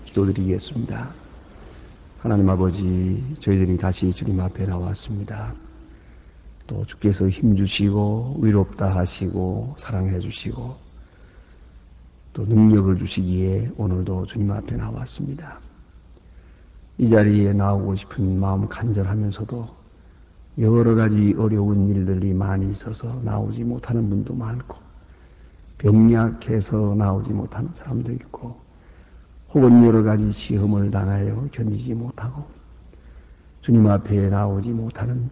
기도드리겠습니다. 하나님 아버지, 저희들이 다시 주님 앞에 나왔습니다. 또 주께서 힘주시고 위롭다 하시고 사랑해 주시고 또 능력을 주시기에 오늘도 주님 앞에 나왔습니다. 이 자리에 나오고 싶은 마음 간절하면서도 여러 가지 어려운 일들이 많이 있어서 나오지 못하는 분도 많고 병약해서 나오지 못하는 사람도 있고 혹은 여러 가지 시험을 당하여 견디지 못하고 주님 앞에 나오지 못하는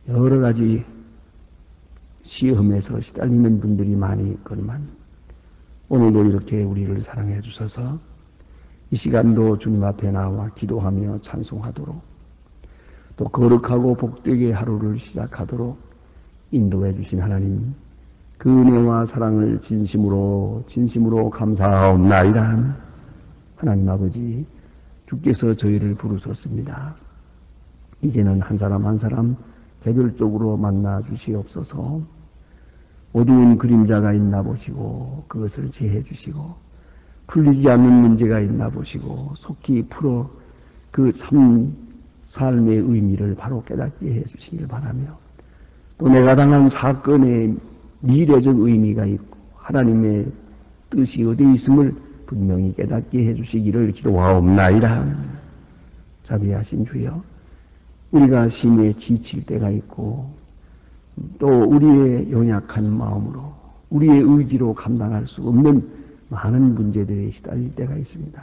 여러 가지 시험에서 시달리는 분들이 많이 있거니만 오늘도 이렇게 우리를 사랑해 주셔서 이 시간도 주님 앞에 나와 기도하며 찬송하도록 또 거룩하고 복되게 하루를 시작하도록 인도해 주신 하나님, 그 은혜와 사랑을 진심으로 감사하옵나이다. 하나님 아버지, 주께서 저희를 부르셨습니다. 이제는 한 사람 한 사람 개별적으로 만나 주시옵소서. 어두운 그림자가 있나 보시고 그것을 제해 주시고 풀리지 않는 문제가 있나 보시고 속히 풀어 그 삶의 의미를 바로 깨닫게 해 주시길 바라며 또 내가 당한 사건의 미래적 의미가 있고 하나님의 뜻이 어디에 있음을 분명히 깨닫게 해 주시기를 기도하옵나이다. 자비하신 주여, 우리가 심히 지칠 때가 있고 또 우리의 연약한 마음으로 우리의 의지로 감당할 수 없는 많은 문제들에 시달릴 때가 있습니다.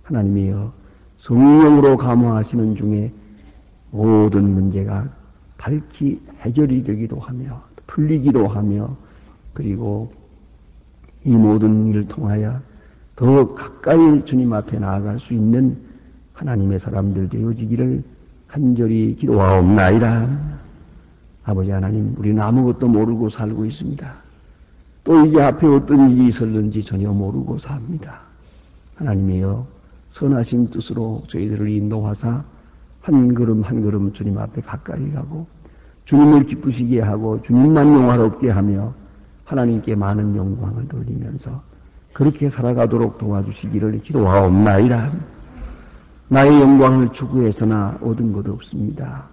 하나님이여, 성령으로 감화하시는 중에 모든 문제가 밝히 해결이 되기도 하며 풀리기도 하며 그리고 이 모든 일을 통하여 더 가까이 주님 앞에 나아갈 수 있는 하나님의 사람들 되어지기를 간절히 기도하옵나이다. 아버지 하나님, 우리는 아무것도 모르고 살고 있습니다. 또 이제 앞에 어떤 일이 있었는지 전혀 모르고 삽니다. 하나님이여, 선하신 뜻으로 저희들을 인도하사 한 걸음 한 걸음 주님 앞에 가까이 가고 주님을 기쁘시게 하고 주님만 영화롭게 하며 하나님께 많은 영광을 돌리면서 그렇게 살아가도록 도와주시기를 기도하옵나이다. 나의 영광을 추구해서나 얻은 것 없습니다.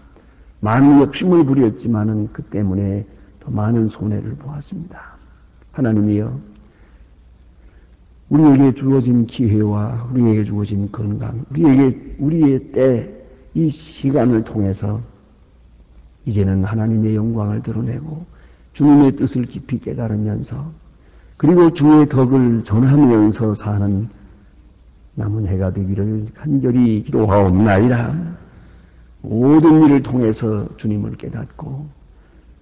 많은 욕심을 부렸지만은 그 때문에 더 많은 손해를 보았습니다. 하나님이여, 우리에게 주어진 기회와 우리에게 주어진 건강, 우리의 때, 이 시간을 통해서 이제는 하나님의 영광을 드러내고 주님의 뜻을 깊이 깨달으면서 그리고 주의 덕을 전하면서 사는 남은 해가 되기를 간절히 기도하옵나이다. 모든 일을 통해서 주님을 깨닫고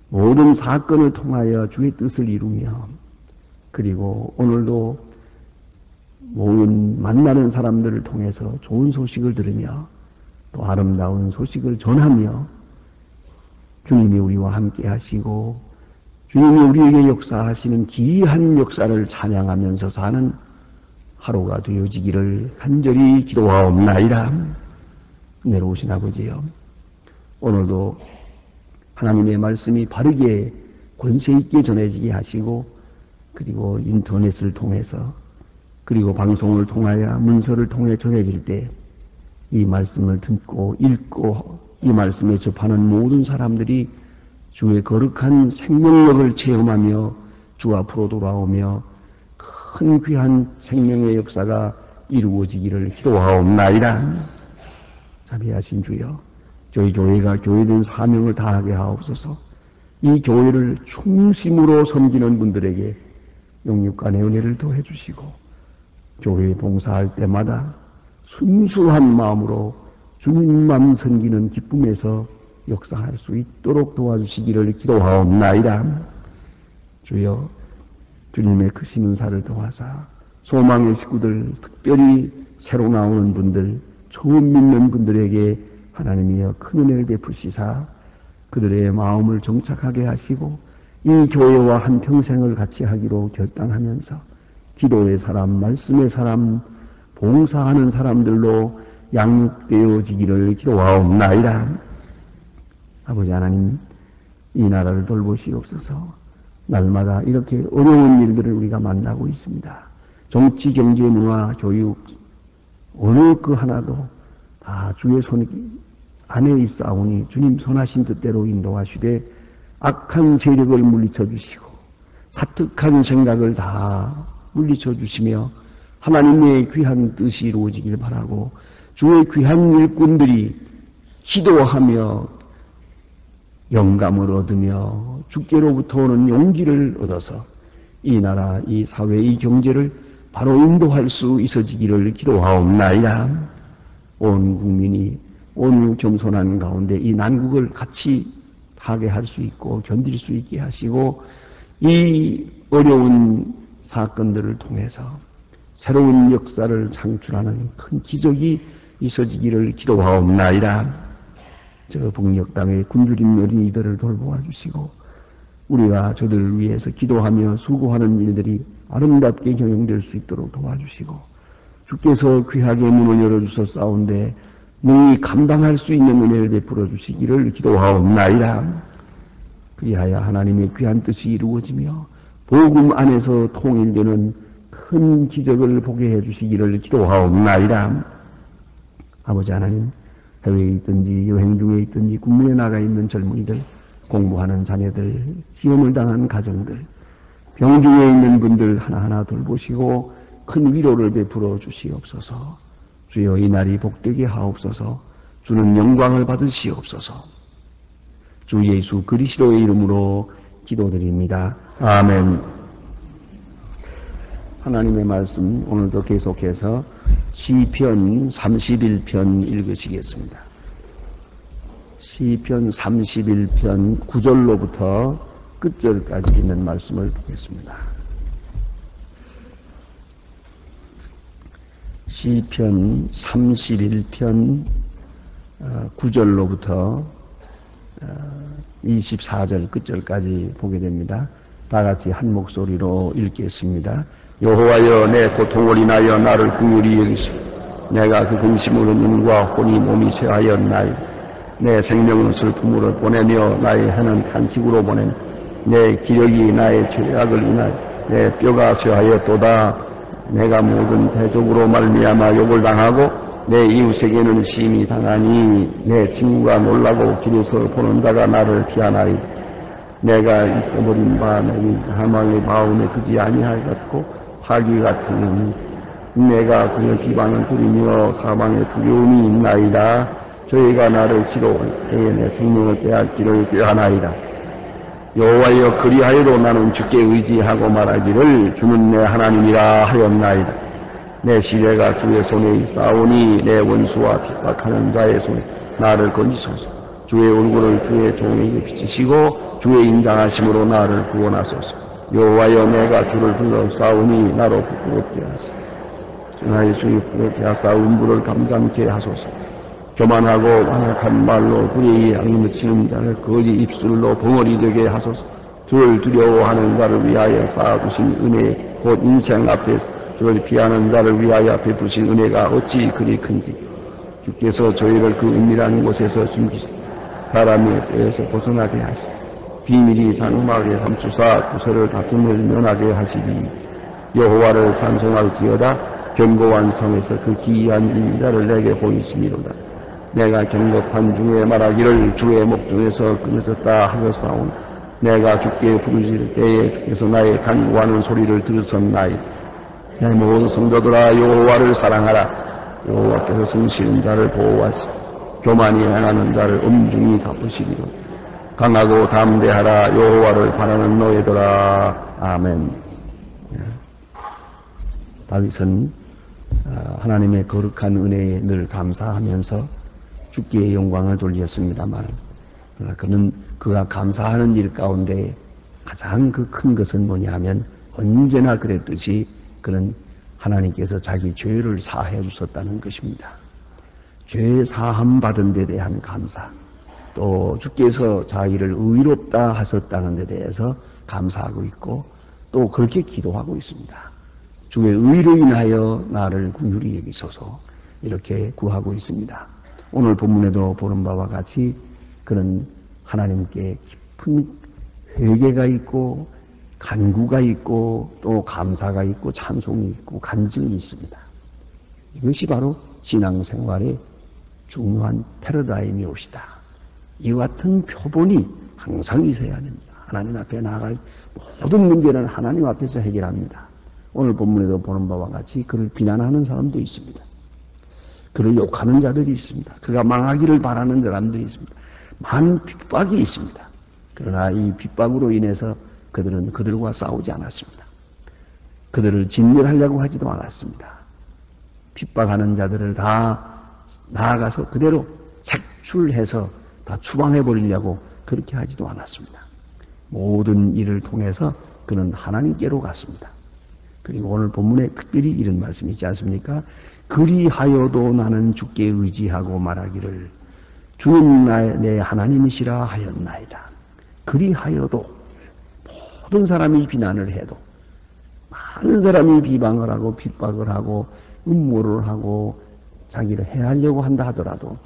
모든 사건을 통하여 주의 뜻을 이루며 그리고 오늘도 모든 만나는 사람들을 통해서 좋은 소식을 들으며 또 아름다운 소식을 전하며 주님이 우리와 함께 하시고 주님이 우리에게 역사하시는 기이한 역사를 찬양하면서 사는 하루가 되어지기를 간절히 기도하옵나이다. 내려오신 아버지여, 오늘도 하나님의 말씀이 바르게 권세 있게 전해지게 하시고 그리고 인터넷을 통해서 그리고 방송을 통하여 문서를 통해 전해질 때 이 말씀을 듣고 읽고 이 말씀에 접하는 모든 사람들이 주의 거룩한 생명력을 체험하며 주 앞으로 돌아오며 큰 귀한 생명의 역사가 이루어지기를 기도하옵나이다. 자비하신 주여, 저희 교회가 교회된 사명을 다하게 하옵소서. 이 교회를 충심으로 섬기는 분들에게 영육간의 은혜를 더해 주시고 교회에 봉사할 때마다 순수한 마음으로 주님만 섬기는 기쁨에서 역사할 수 있도록 도와주시기를 기도하옵나이다. 주여, 주님의 크신 은사를 도와사 소망의 식구들, 특별히 새로 나오는 분들, 처음 믿는 분들에게 하나님이여 큰 은혜를 베푸시사 그들의 마음을 정착하게 하시고 이 교회와 한평생을 같이 하기로 결단하면서 기도의 사람, 말씀의 사람, 봉사하는 사람들로 양육되어지기를 기도하옵나이다. 아버지 하나님, 이 나라를 돌보시옵소서. 날마다 이렇게 어려운 일들을 우리가 만나고 있습니다. 정치, 경제, 문화, 교육, 어느 그 하나도 다 주의 손 안에 있사오니 주님 선하신 뜻대로 인도하시되 악한 세력을 물리쳐 주시고 사특한 생각을 다 물리쳐 주시며 하나님의 귀한 뜻이 이루어지길 바라고 주의 귀한 일꾼들이 기도하며 영감을 얻으며 주께로부터 오는 용기를 얻어서 이 나라, 이 사회, 이 경제를 바로 인도할 수 있어지기를 기도하옵나이다. 온 국민이 온 겸손한 가운데 이 난국을 같이 타개할 수 있고 견딜 수 있게 하시고 이 어려운 사건들을 통해서 새로운 역사를 창출하는 큰 기적이 있어지기를 기도하옵나이다. 저 북녘 땅의 굶주린 어린이들을 돌보아 주시고 우리가 저들을 위해서 기도하며 수고하는 일들이 아름답게 경영될 수 있도록 도와주시고 주께서 귀하게 문을 열어주셨사온데 능히 감당할 수 있는 은혜를 베풀어 주시기를 기도하옵나이다. 그리하여 하나님의 귀한 뜻이 이루어지며 복음 안에서 통일되는 큰 기적을 보게 해주시기를 기도하옵나이다. 아버지 하나님, 해외에 있든지 여행 중에 있든지 국문에 나가 있는 젊은이들, 공부하는 자녀들, 시험을 당한 가정들, 병중에 있는 분들 하나하나 돌보시고 큰 위로를 베풀어 주시옵소서. 주여 이 날이 복되게 하옵소서. 주는 영광을 받으시옵소서. 주 예수 그리스도의 이름으로 기도드립니다. 아멘. 하나님의 말씀 오늘도 계속해서 시편 31편 읽으시겠습니다. 시편 31편 9절로부터 끝절까지 있는 말씀을 보겠습니다. 시편 31편 9절로부터 24절 끝절까지 보게 됩니다. 다 같이 한 목소리로 읽겠습니다. 여호와여 내 고통을 인하여 나를 긍휼히 여기시오. 내가 그 근심으로 눈과 혼이 몸이 쇠하였나이다. 내 생명은 슬픔으로 보내며 나의 해는 탄식으로 보내며 내 기력이 나의 죄악을 인하여 내 뼈가 쇠하였도다. 내가 모든 대적으로 말미암아 욕을 당하고 내 이웃에게는 심히 당하니 내 친구가 놀라고 길에서 보는 자가 나를 피하나이다. 내가 잊어버린 바 내게 하망의 마음에 드지 아니하였고 파기 같으니 내가 그의 비방을 들으며 사방에 두려움이 있나이다. 저희가 나를 치러올 때에 내 생명을 빼앗기를 꾀하나이다. 여호와여 그리하여도 나는 주께 의지하고 말하기를 주는 내 하나님이라 하였나이다. 내 시대가 주의 손에 있사오니 내 원수와 핍박하는 자의 손에 나를 건지소서. 주의 얼굴을 주의 종에게 비치시고 주의 인자하심으로 나를 구원하소서. 여호와여 내가 주를 불러싸우니 나로 부끄럽게 하소서. 나의 주의 부끄럽게 하사 음부를 감잠케 하소서. 교만하고 완악한 말로 불의의 양이 묻히는 자를 거짓 입술로 벙어리 되게 하소서. 주를 두려워하는 자를 위하여 쌓아두신 은혜 곧 인생 앞에서 주를 피하는 자를 위하여 베푸신 은혜가 어찌 그리 큰지. 주께서 저희를 그 은밀한 곳에서 숨기시 사람의 뼈에서 벗어나게 하시고 비밀이 장막에 감추사 구설을 다툼을 면하게 하시니 여호와를 찬송할지어다. 견고한 성에서 그 기이한 인자를 내게 보이시미로다. 내가 경겁한 중에 말하기를 주의 목중에서 끊어졌다 하였사오니 내가 주께 부르실 때에 주께서 나의 간구하는 소리를 들으셨나이다. 내 모든 성도들아 여호와를 사랑하라. 여호와께서 성실한 자를 보호하시고 교만이 행하는 자를 엄중히 갚으시리로. 강하고 담대하라. 여호와를 바라는 너희들아. 아멘. 다윗은 하나님의 거룩한 은혜에 늘 감사하면서 주께 영광을 돌렸습니다만 그는 그가 감사하는 일 가운데 가장 그 큰 것은 뭐냐 하면 언제나 그랬듯이 그는 하나님께서 자기 죄를 사해 주셨다는 것입니다. 죄 사함 받은 데 대한 감사, 또 주께서 자기를 의롭다 하셨다는 데 대해서 감사하고 있고 또 그렇게 기도하고 있습니다. 주의 의로 인하여 나를 긍휼히 여기소서 이렇게 구하고 있습니다. 오늘 본문에도 보는 바와 같이 그는 하나님께 깊은 회개가 있고 간구가 있고 또 감사가 있고 찬송이 있고 간증이 있습니다. 이것이 바로 신앙생활의 중요한 패러다임이옵시다. 이와 같은 표본이 항상 있어야 됩니다. 하나님 앞에 나아갈 모든 문제는 하나님 앞에서 해결합니다. 오늘 본문에도 보는 바와 같이 그를 비난하는 사람도 있습니다. 그를 욕하는 자들이 있습니다. 그가 망하기를 바라는 사람들이 있습니다. 많은 핍박이 있습니다. 그러나 이 핍박으로 인해서 그들은 그들과 싸우지 않았습니다. 그들을 진멸하려고 하지도 않았습니다. 핍박하는 자들을 다 나아가서 그대로 색출해서 다 추방해버리려고 그렇게 하지도 않았습니다. 모든 일을 통해서 그는 하나님께로 갔습니다. 그리고 오늘 본문에 특별히 이런 말씀이 있지 않습니까? 그리하여도 나는 주께 의지하고 말하기를 주는 내 하나님이시라 하였나이다. 그리하여도 모든 사람이 비난을 해도 많은 사람이 비방을 하고 핍박을 하고 음모를 하고 자기를 해하려고 한다 하더라도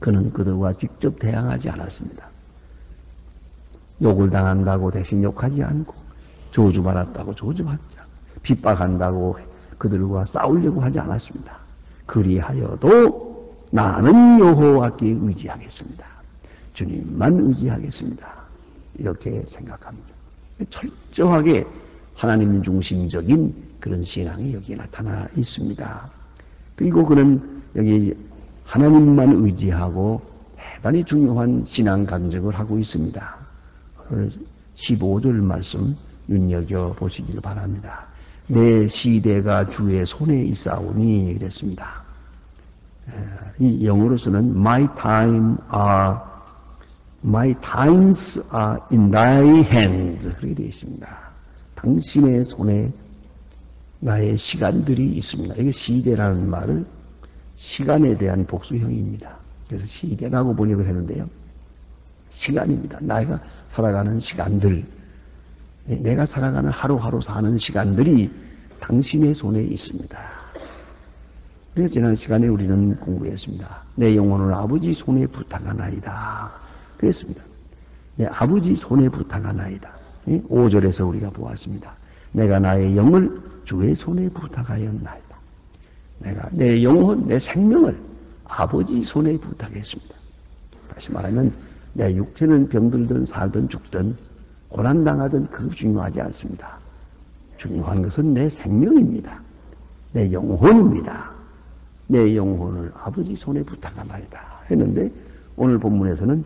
그는 그들과 직접 대항하지 않았습니다. 욕을 당한다고 대신 욕하지 않고 저주받았다고 저주받지 않고 핍박한다고 그들과 싸우려고 하지 않았습니다. 그리하여도 나는 여호와께 의지하겠습니다. 주님만 의지하겠습니다. 이렇게 생각합니다. 철저하게 하나님 중심적인 그런 신앙이 여기 나타나 있습니다. 그리고 그는 여기 하나님만 의지하고 대단히 중요한 신앙 간증을 하고 있습니다. 오늘 15절 말씀 눈여겨 보시길 바랍니다. 내 시대가 주의 손에 있사오니 그랬습니다. 이 영어로서는 my times are in thy hand 그렇게 되어 있습니다. 당신의 손에 나의 시간들이 있습니다. 이게 시대라는 말은 시간에 대한 복수형입니다. 그래서 시대라고 번역을 했는데요. 시간입니다. 내가 살아가는 시간들, 내가 살아가는 하루하루 사는 시간들이 당신의 손에 있습니다. 그래서 지난 시간에 우리는 공부했습니다. 내 영혼을 아버지 손에 부탁하나이다. 그랬습니다. 내 아버지 손에 부탁하나이다. 5절에서 우리가 보았습니다. 내가 나의 영을 주의 손에 부탁하였나이다. 내가 내 영혼, 내 생명을 아버지 손에 부탁했습니다. 다시 말하면 내 육체는 병들든 살든 죽든 고난당하든 그거 중요하지 않습니다. 중요한 것은 내 생명입니다. 내 영혼입니다. 내 영혼을 아버지 손에 부탁하나이다 했는데 오늘 본문에서는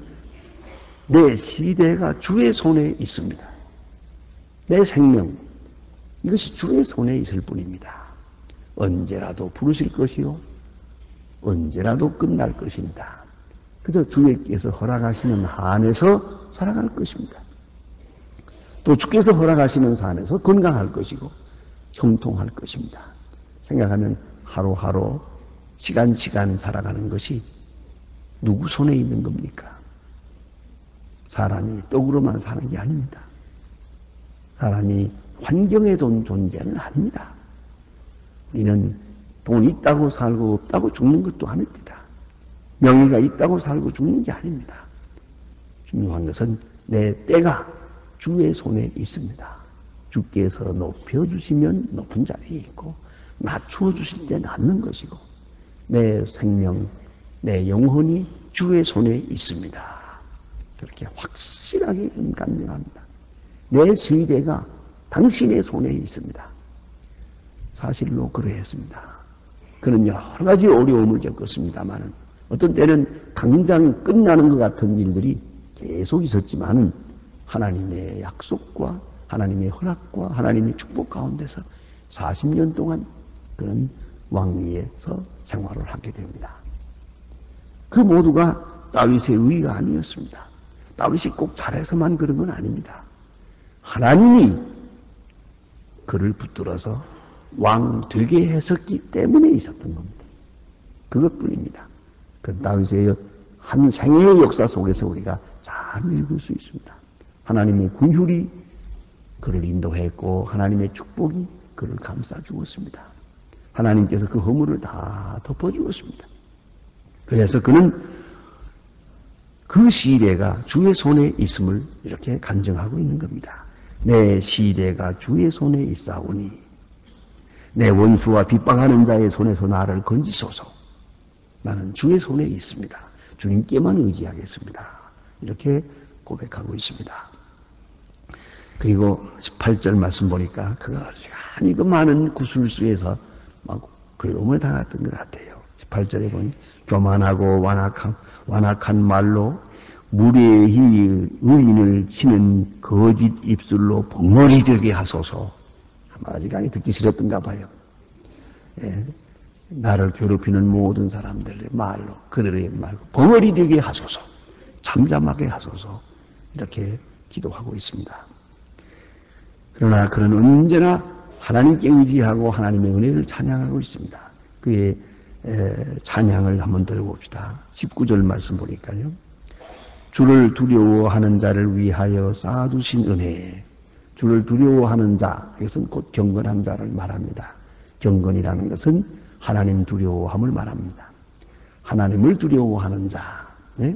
내 시대가 주의 손에 있습니다. 내 생명 이것이 주의 손에 있을 뿐입니다. 언제라도 부르실 것이요 언제라도 끝날 것입니다. 그저 주께서 허락하시는 한에서 살아갈 것입니다. 또 주께서 허락하시는 한에서 건강할 것이고 형통할 것입니다. 생각하면 하루하루 시간 살아가는 것이 누구 손에 있는 겁니까? 사람이 떡으로만 사는 게 아닙니다. 사람이 환경에 돈 존재는 아닙니다. 우리는 돈이 있다고 살고 없다고 죽는 것도 아닙니다. 명예가 있다고 살고 죽는 게 아닙니다. 중요한 것은 내 때가 주의 손에 있습니다. 주께서 높여주시면 높은 자리에 있고 낮춰주실 때 낮는 것이고 내 생명, 내 영혼이 주의 손에 있습니다. 그렇게 확실하게 간증합니다. 내 시대가 당신의 손에 있습니다. 사실로 그러했습니다. 그는 여러 가지 어려움을 겪었습니다만 어떤 때는 당장 끝나는 것 같은 일들이 계속 있었지만은 하나님의 약속과 하나님의 허락과 하나님의 축복 가운데서 40년 동안 그는 왕위에서 생활을 하게 됩니다. 그 모두가 다윗의 의가 아니었습니다. 다윗이 꼭 잘해서만 그런 건 아닙니다. 하나님이 그를 붙들어서 왕 되게 했었기 때문에 있었던 겁니다. 그것뿐입니다. 그 다윗의 한 생애의 역사 속에서 우리가 잘 읽을 수 있습니다. 하나님의 군휼이 그를 인도했고 하나님의 축복이 그를 감싸주었습니다. 하나님께서 그 허물을 다 덮어주었습니다. 그래서 그는 그 시대가 주의 손에 있음을 이렇게 간증하고 있는 겁니다. 내 시대가 주의 손에 있사오니 내 원수와 빗방하는 자의 손에서 나를 건지소서. 나는 주의 손에 있습니다. 주님께만 의지하겠습니다. 이렇게 고백하고 있습니다. 그리고 18절 말씀 보니까 그가 시간이 그 많은 구술수에서 막 괴로움을 당했던 것 같아요. 18절에 보니 교만하고 완악한 말로 무례히 의인을 치는 거짓 입술로 벙어리 되게 하소서. 아직 듣기 싫었던가 봐요. 예, 나를 괴롭히는 모든 사람들의 말로, 그들의 말로 벙어리 되게 하소서. 잠잠하게 하소서. 이렇게 기도하고 있습니다. 그러나 그는 언제나 하나님께 의지하고 하나님의 은혜를 찬양하고 있습니다. 그의 찬양을 한번 들어봅시다. 19절 말씀 보니까요. 주를 두려워하는 자를 위하여 쌓아두신 은혜. 주를 두려워하는 자, 이것은 곧 경건한 자를 말합니다. 경건이라는 것은 하나님 두려워함을 말합니다. 하나님을 두려워하는 자, 네?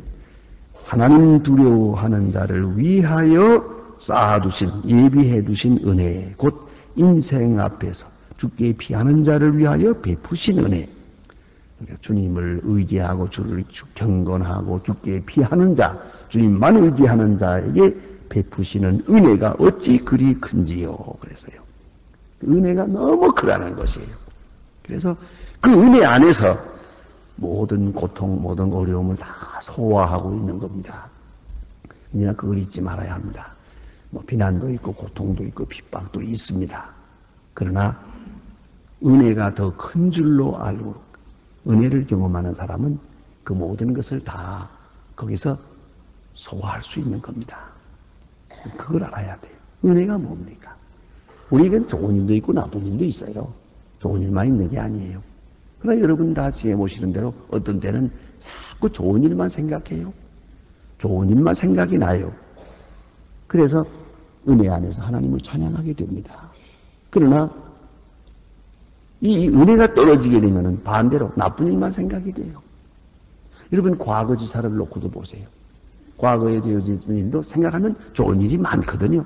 하나님 두려워하는 자를 위하여 쌓아두신, 예비해두신 은혜, 곧 인생 앞에서 주께 피하는 자를 위하여 베푸신 은혜. 그러니까 주님을 의지하고 주를 경건하고 주께 피하는 자, 주님만 의지하는 자에게 베푸시는 은혜가 어찌 그리 큰지요. 그래서요. 그 은혜가 너무 크다는 것이에요. 그래서 그 은혜 안에서 모든 고통, 모든 어려움을 다 소화하고 있는 겁니다. 그러나 그걸 잊지 말아야 합니다. 비난도 있고 고통도 있고 핍박도 있습니다. 그러나 은혜가 더 큰 줄로 알고 은혜를 경험하는 사람은 그 모든 것을 다 거기서 소화할 수 있는 겁니다. 그걸 알아야 돼요. 은혜가 뭡니까? 우리에겐 좋은 일도 있고 나쁜 일도 있어요. 좋은 일만 있는 게 아니에요. 그러나 여러분 다 지혜 보시는 대로 어떤 때는 자꾸 좋은 일만 생각해요. 좋은 일만 생각이 나요. 그래서 은혜 안에서 하나님을 찬양하게 됩니다. 그러나 이 은혜가 떨어지게 되면 반대로 나쁜 일만 생각이 돼요. 여러분 과거지사를 놓고도 보세요. 과거에 되어진 일도 생각하면 좋은 일이 많거든요.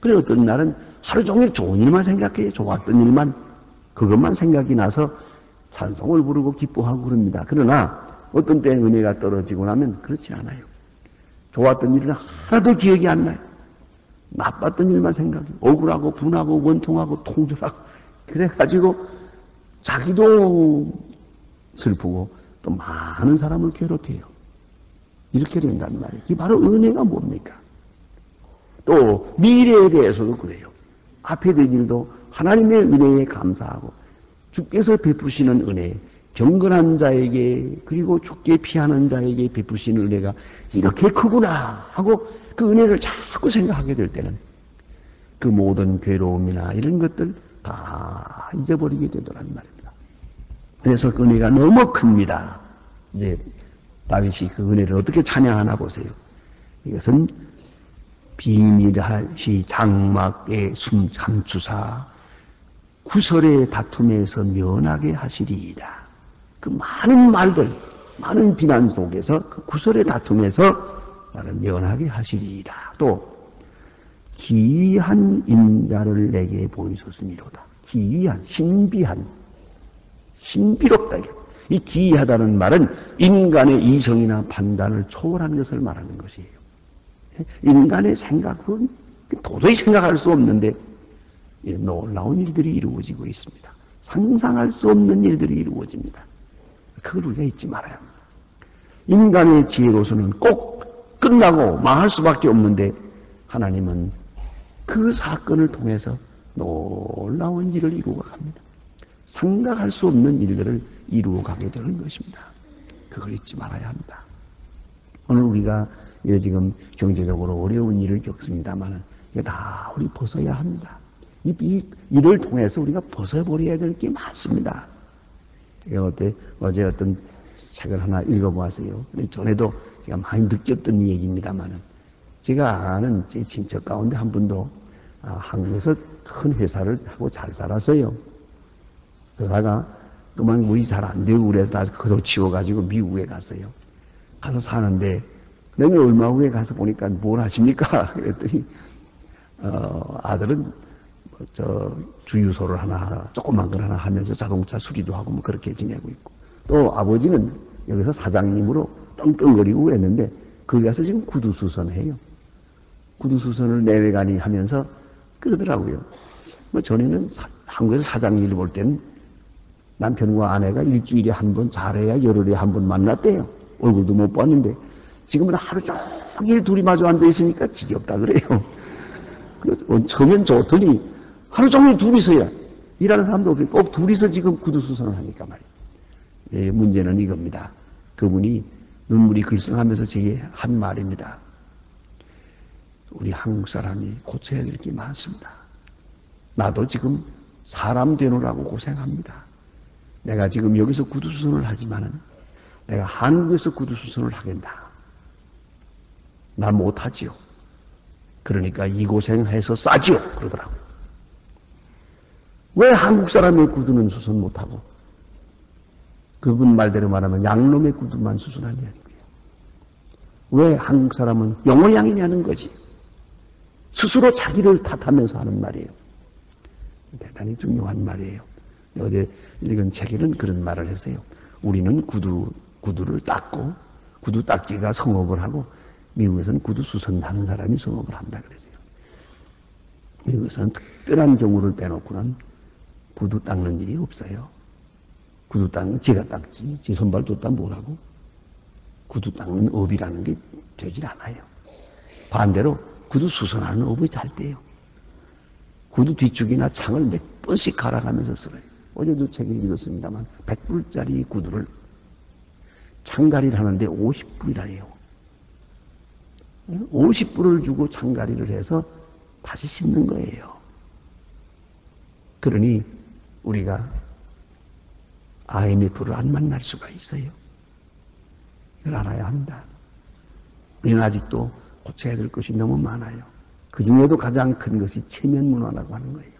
그래 어떤 날은 하루 종일 좋은 일만 생각해요. 좋았던 일만, 그것만 생각이 나서 찬송을 부르고 기뻐하고 그럽니다. 그러나 어떤 때는 은혜가 떨어지고 나면 그렇지 않아요. 좋았던 일은 하나도 기억이 안 나요. 나빴던 일만 생각해요. 억울하고 분하고 원통하고 통절하고 그래가지고 자기도 슬프고 또 많은 사람을 괴롭혀요. 이렇게 된단 말이에요. 이게 바로 은혜가 뭡니까? 또 미래에 대해서도 그래요. 앞에 된 일도 하나님의 은혜에 감사하고 주께서 베푸시는 은혜, 경건한 자에게 그리고 주께 피하는 자에게 베푸시는 은혜가 이렇게 크구나 하고 그 은혜를 자꾸 생각하게 될 때는 그 모든 괴로움이나 이런 것들 다 잊어버리게 되더란 말입니다. 그래서 그 은혜가 너무 큽니다. 이제 다윗이 그 은혜를 어떻게 찬양하나 보세요. 이것은 비밀하시 장막에 숨 감추사 구설의 다툼에서 면하게 하시리이다. 그 많은 말들, 많은 비난 속에서 그 구설의 다툼에서 나를 면하게 하시리이다. 또 기이한 인자를 내게 보이셨음이로다. 기이한, 신비한, 신비롭다. 이 기이하다는 말은 인간의 이성이나 판단을 초월한 것을 말하는 것이에요. 인간의 생각은 도저히 생각할 수 없는데 놀라운 일들이 이루어지고 있습니다. 상상할 수 없는 일들이 이루어집니다. 그걸 우리가 잊지 말아야 합니다. 인간의 지혜로서는 꼭 끝나고 망할 수밖에 없는데 하나님은 그 사건을 통해서 놀라운 일을 이루어 갑니다. 생각할 수 없는 일들을 이루어 가게 되는 것입니다. 그걸 잊지 말아야 합니다. 오늘 우리가 지금 경제적으로 어려운 일을 겪습니다만 이게 다 우리 벗어야 합니다. 이 일을 통해서 우리가 벗어버려야 될 게 많습니다. 제가 어제 어떤 책을 하나 읽어보았어요. 전에도 제가 많이 느꼈던 얘기입니다만 제가 아는 제 친척 가운데 한 분도 한국에서 큰 회사를 하고 잘 살았어요. 그러다가 그만 일이 잘 안 되고 그래서 다 거둬치워가지고 미국에 갔어요. 가서 사는데 그다음에 얼마 후에 가서 보니까 뭘 하십니까? 그랬더니 아들은 주유소를 하나, 조그만 걸 하나 하면서 자동차 수리도 하고 뭐 그렇게 지내고 있고. 또 아버지는 여기서 사장님으로 떵떵거리고 그랬는데, 거기 가서 지금 구두수선해요. 구두수선을 내외간이 하면서 그러더라고요. 뭐 전에는 한국에서 사장 일을 볼 때는 남편과 아내가 일주일에 한 번, 잘해야 열흘에 한 번 만났대요. 얼굴도 못 봤는데, 지금은 하루 종일 둘이 마주 앉아 있으니까 지겹다 그래요. 처음엔 좋더니 하루 종일 둘이서야 일하는 사람도 없고 꼭 둘이서 지금 구두수선을 하니까 말이에요. 예, 문제는 이겁니다. 그분이 눈물이 글썽하면서 제게 한 말입니다. 우리 한국 사람이 고쳐야 될 게 많습니다. 나도 지금 사람 되느라고 고생합니다. 내가 지금 여기서 구두수선을 하지만은 내가 한국에서 구두수선을 하겠다. 난 못하지요. 그러니까 이 고생해서 싸지요. 그러더라고요. 왜 한국 사람의 구두는 수선 못하고 그분 말대로 말하면 양놈의 구두만 수선하냐는 거예요. 왜 한국 사람은 영어양이냐는 거지. 스스로 자기를 탓하면서 하는 말이에요. 대단히 중요한 말이에요. 어제 읽은 책에는 그런 말을 했어요. 우리는 구두를 닦고 구두 닦기가 성업을 하고 미국에서는 구두 수선하는 사람이 성업을 한다 그러세요. 미국에서는 특별한 경우를 빼놓고는 구두 닦는 일이 없어요. 구두 닦는 제가 닦지. 제 손발 뒀다 뭐라고? 구두 닦는 업이라는 게 되질 않아요. 반대로 구두 수선하는 업이 잘 돼요. 구두 뒤쪽이나 창을 몇 번씩 갈아가면서 써요. 어제도 책에 읽었습니다만 100불짜리 구두를 창가리를 하는데 50불이라요. 50불을 주고 창가리를 해서 다시 씹는 거예요. 그러니 우리가 IMF를 안 만날 수가 있어요. 이걸 알아야 합니다. 우리는 아직도 고쳐야 될 것이 너무 많아요. 그 중에도 가장 큰 것이 체면 문화라고 하는 거예요.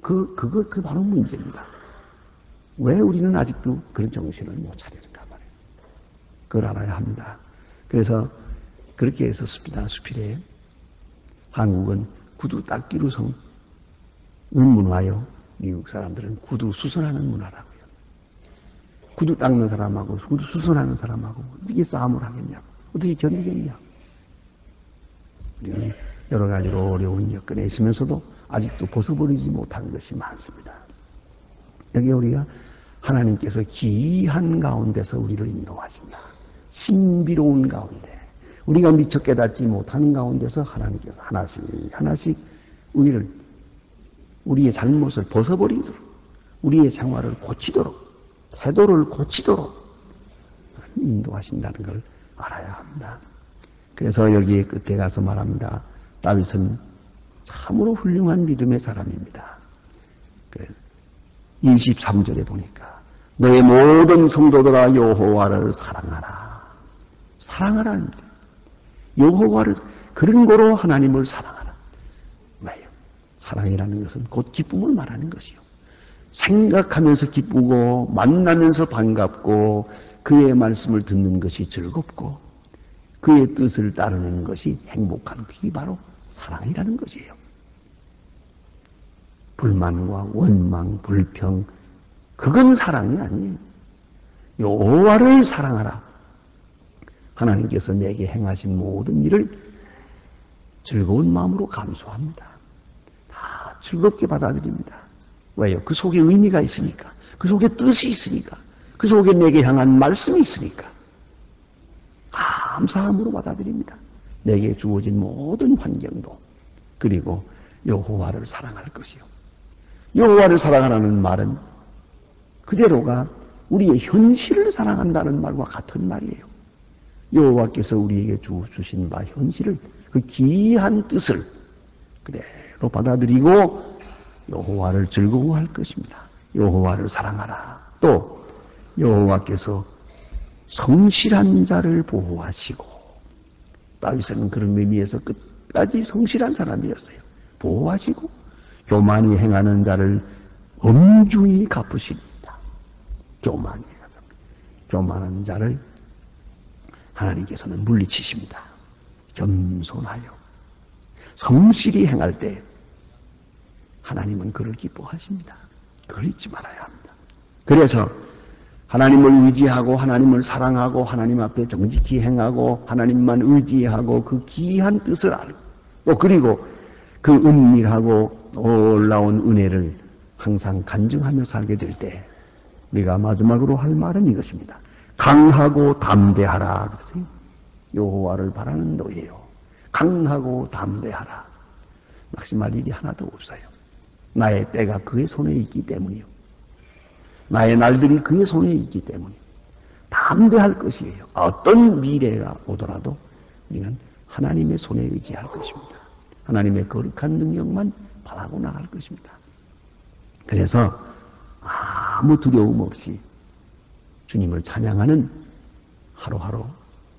그거 바로 문제입니다. 왜 우리는 아직도 그런 정신을 못 차리는가 말이에요. 그걸 알아야 합니다. 그래서 그렇게 했었습니다. 수필에. 한국은 구두 닦기로 성은 문화요. 미국 사람들은 구두 수선하는 문화라고요. 구두 닦는 사람하고 구두 수선하는 사람하고 어떻게 싸움을 하겠냐고. 어떻게 견디겠냐고. 우리는 여러 가지로 어려운 여건에 있으면서도 아직도 벗어버리지 못한 것이 많습니다. 여기 우리가 하나님께서 기이한 가운데서 우리를 인도하신다. 신비로운 가운데 우리가 미처 깨닫지 못하는 가운데서 하나님께서 하나씩 하나씩 우리의 잘못을 벗어버리도록 우리의 생활을 고치도록 태도를 고치도록 인도하신다는 걸 알아야 합니다. 그래서 여기에 끝에 가서 말합니다. 다윗은 참으로 훌륭한 믿음의 사람입니다. 23절에 보니까 너의 모든 성도들아 여호와를 사랑하라. 사랑하라는 거예요. 여호와를 그런 거로 하나님을 사랑하라. 왜요? 사랑이라는 것은 곧 기쁨을 말하는 것이요. 생각하면서 기쁘고 만나면서 반갑고 그의 말씀을 듣는 것이 즐겁고 그의 뜻을 따르는 것이 행복한 그게 바로 사랑이라는 것이에요. 불만과 원망, 불평 그건 사랑이 아니에요. 여호와를 사랑하라. 하나님께서 내게 행하신 모든 일을 즐거운 마음으로 감수합니다. 다 즐겁게 받아들입니다. 왜요? 그 속에 의미가 있으니까. 그 속에 뜻이 있으니까. 그 속에 내게 향한 말씀이 있으니까. 감사함으로 받아들입니다. 내게 주어진 모든 환경도. 그리고 여호와를 사랑할 것이요. 여호와를 사랑하라는 말은 그대로가 우리의 현실을 사랑한다는 말과 같은 말이에요. 여호와께서 우리에게 주신 바 현실을 그 기이한 뜻을 그대로 받아들이고 여호와를 즐거워할 것입니다. 여호와를 사랑하라. 또 여호와께서 성실한 자를 보호하시고 다윗은 그런 의미에서 끝까지 성실한 사람이었어요. 보호하시고 교만이 행하는 자를 엄중히 갚으십니다. 교만이 행해서 교만한 자를 하나님께서는 물리치십니다. 겸손하여 성실히 행할 때 하나님은 그를 기뻐하십니다. 그걸 잊지 말아야 합니다. 그래서 하나님을 의지하고 하나님을 사랑하고 하나님 앞에 정직히 행하고 하나님만 의지하고 그 귀한 뜻을 알고 또 그리고 그 은밀하고 놀라운 은혜를 항상 간증하며 살게 될 때 우리가 마지막으로 할 말은 이것입니다. 강하고 담대하라. 그러세요. 여호와를 바라는 너예요. 강하고 담대하라. 낙심할 일이 하나도 없어요. 나의 때가 그의 손에 있기 때문이요. 나의 날들이 그의 손에 있기 때문이요. 담대할 것이에요. 어떤 미래가 오더라도 우리는 하나님의 손에 의지할 것입니다. 하나님의 거룩한 능력만 바라고 나갈 것입니다. 그래서 아무 두려움 없이 주님을 찬양하는 하루하루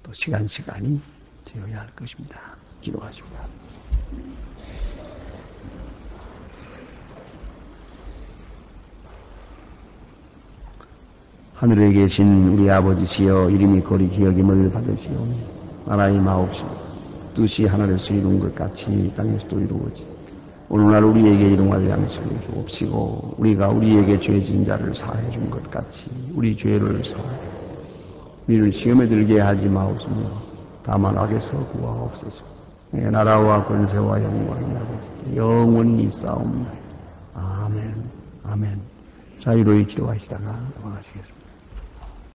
또 시간이 되어야 할 것입니다. 기도하십니다. 하늘에 계신 우리 아버지시여 이름이 거룩히 여김을 받으시오니 나라의 마옵시오 뜻이 하늘에서 이룬 것 같이 땅에서도 이루어지 오늘날 우리에게 일용할 양식을 주옵시고 우리가 우리에게 죄진 자를 사해 준 것 같이 우리 죄를 사하여 우리를 시험에 들게 하지 마옵시며 다만 악에서 구하옵소서. 내 나라와 권세와 영광이 영원히 있사옵나이다. 아멘. 아멘. 자유로이 기도하시다가 도망가시겠습니다.